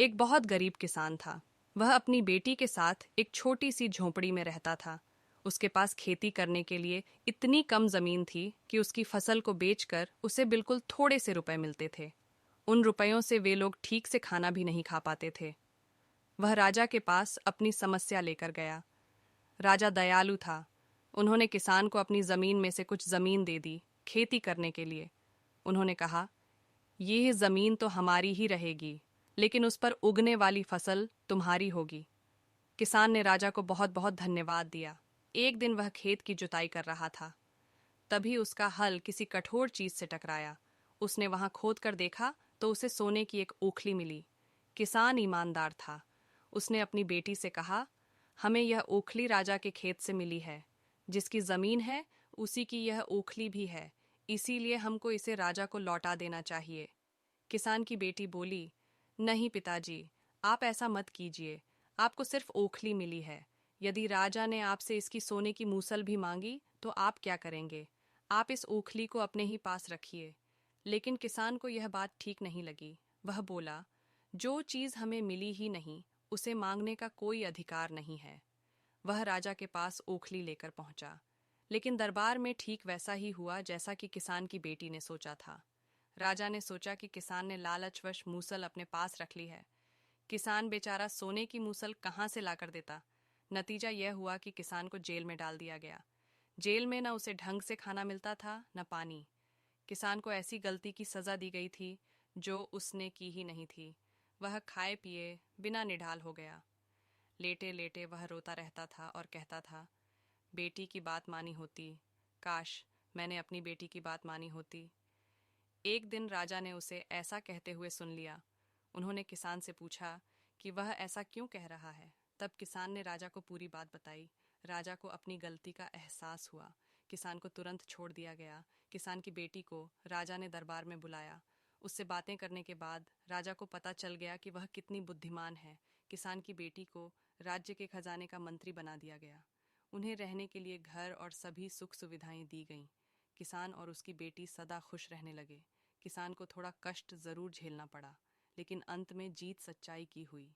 एक बहुत गरीब किसान था। वह अपनी बेटी के साथ एक छोटी सी झोंपड़ी में रहता था। उसके पास खेती करने के लिए इतनी कम जमीन थी कि उसकी फसल को बेचकर उसे बिल्कुल थोड़े से रुपए मिलते थे। उन रुपयों से वे लोग ठीक से खाना भी नहीं खा पाते थे। वह राजा के पास अपनी समस्या लेकर गया। राजा दयालु था। उन्होंने किसान को अपनी जमीन में से कुछ जमीन दे दी खेती करने के लिए। उन्होंने कहा, यह जमीन तो हमारी ही रहेगी, लेकिन उस पर उगने वाली फसल तुम्हारी होगी। किसान ने राजा को बहुत बहुत धन्यवाद दिया। एक दिन वह खेत की जुताई कर रहा था। तभी उसका हल किसी कठोर चीज से टकराया। उसने वहां खोद कर देखा तो उसे सोने की एक ओखली मिली। किसान ईमानदार था। उसने अपनी बेटी से कहा, हमें यह ओखली राजा के खेत से मिली है। जिसकी जमीन है उसी की यह ओखली भी है, इसीलिए हमको इसे राजा को लौटा देना चाहिए। किसान की बेटी बोली, नहीं पिताजी, आप ऐसा मत कीजिए। आपको सिर्फ ओखली मिली है। यदि राजा ने आपसे इसकी सोने की मूसल भी मांगी तो आप क्या करेंगे? आप इस ओखली को अपने ही पास रखिए। लेकिन किसान को यह बात ठीक नहीं लगी। वह बोला, जो चीज हमें मिली ही नहीं उसे मांगने का कोई अधिकार नहीं है। वह राजा के पास ओखली लेकर पहुंचा। लेकिन दरबार में ठीक वैसा ही हुआ जैसा कि किसान की बेटी ने सोचा था। राजा ने सोचा कि किसान ने लालचवश मूसल अपने पास रख ली है। किसान बेचारा सोने की मूसल कहाँ से लाकर देता। नतीजा यह हुआ कि किसान को जेल में डाल दिया गया। जेल में न उसे ढंग से खाना मिलता था न पानी। किसान को ऐसी गलती की सजा दी गई थी जो उसने की ही नहीं थी। वह खाए पिए बिना निढाल हो गया। लेटे लेटे वह रोता रहता था और कहता था, बेटी की बात मानी होती, काश मैंने अपनी बेटी की बात मानी होती। एक दिन राजा ने उसे ऐसा कहते हुए सुन लिया। उन्होंने किसान से पूछा कि वह ऐसा क्यों कह रहा है। तब किसान ने राजा को पूरी बात बताई। राजा को अपनी गलती का एहसास हुआ। किसान को तुरंत छोड़ दिया गया। किसान की बेटी को राजा ने दरबार में बुलाया। उससे बातें करने के बाद राजा को पता चल गया कि वह कितनी बुद्धिमान है। किसान की बेटी को राज्य के खजाने का मंत्री बना दिया गया। उन्हें रहने के लिए घर और सभी सुख सुविधाएं दी गईं। किसान और उसकी बेटी सदा खुश रहने लगे। किसान को थोड़ा कष्ट जरूर झेलना पड़ा, लेकिन अंत में जीत सच्चाई की हुई।